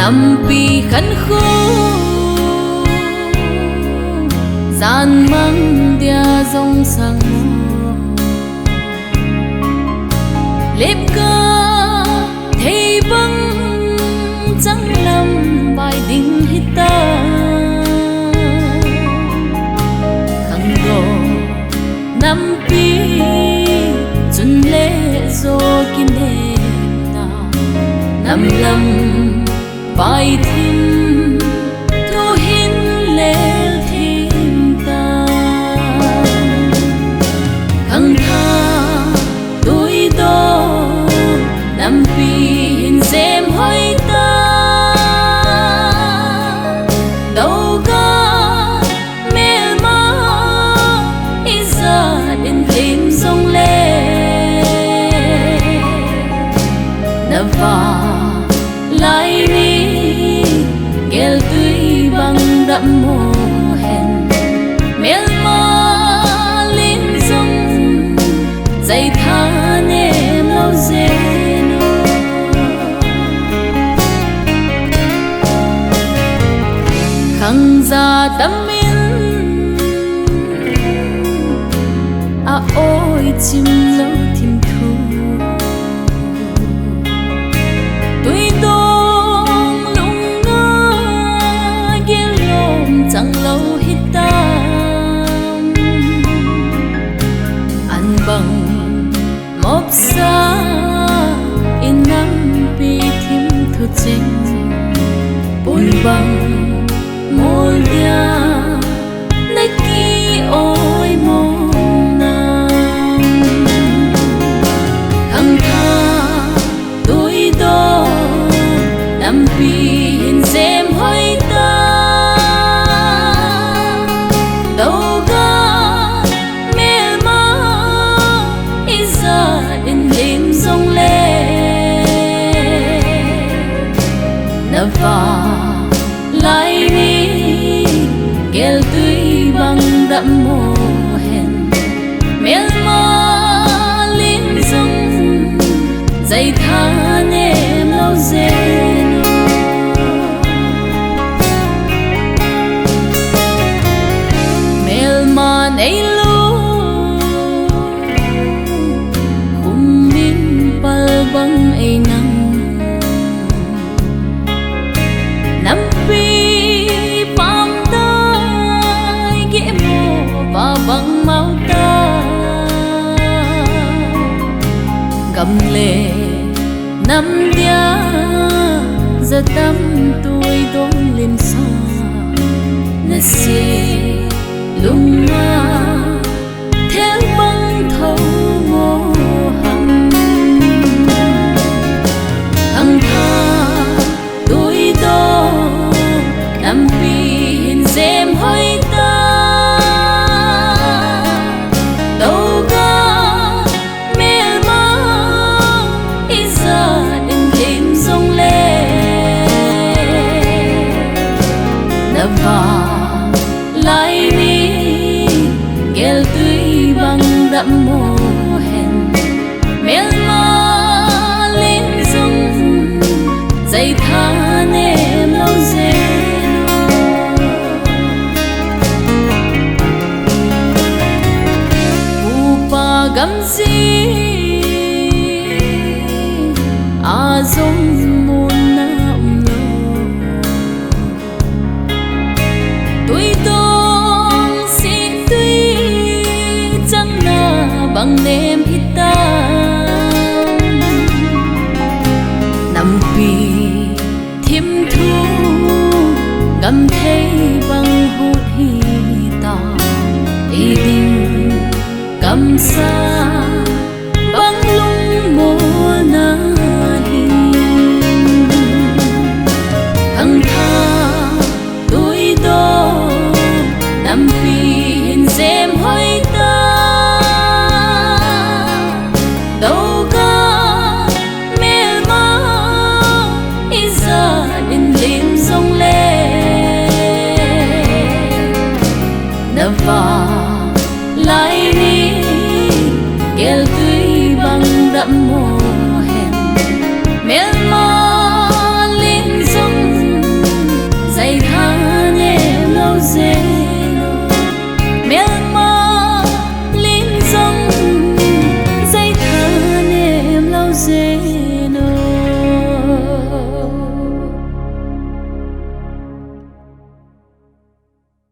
NAMPI KHANKHO janmang dia jong sangmon Lepga theibang changlam vaiding hitam Khangdong NAMPI chunle zo kinepna lam vai thimthu hinlel Khangthah Toidong NAMPI jemhoi Dougal Melma ijat jongle Navang laini gel-twi bằng dapmo Melma dây than em lâu dên Khangthah tâm in ôi chim lâu thimthu Toidong lung ngơ ghé lom chẳng lâu hitam anh bằng một sa I-Nampi thimthu cheng bồn bằng môi dia nay ki ôi mong nam Khangthah Toidong NAMPI jemhoi Dougal Melma ijat jongle Navang laini gel-twi bằng dapmo Melma linh dung dây than em lâu dên Melma nay bang ai nang NAMPI pam tai ghé mô và bằng mau ta Gam le Nam dia giờ tâm tôi đông lên xa na si lung ma theo băng thâu ngô Toidong NAMPI jemhoi Dougal Melma ijat jongle Navang laini gel-twi bằng dapmo Melma linh dung dây than em lâu dên Upa gam gì jong môn nam lâu Toidong xin tuy chẳng na bằng em hitam NAMPI thimthu gam theibang hút hitam vaiding gam sa bang lung mo na Khangthah Toidong NAMPI jemhoi Dougal Melma ijat jongle Navang laini gel-twi bằng dapmo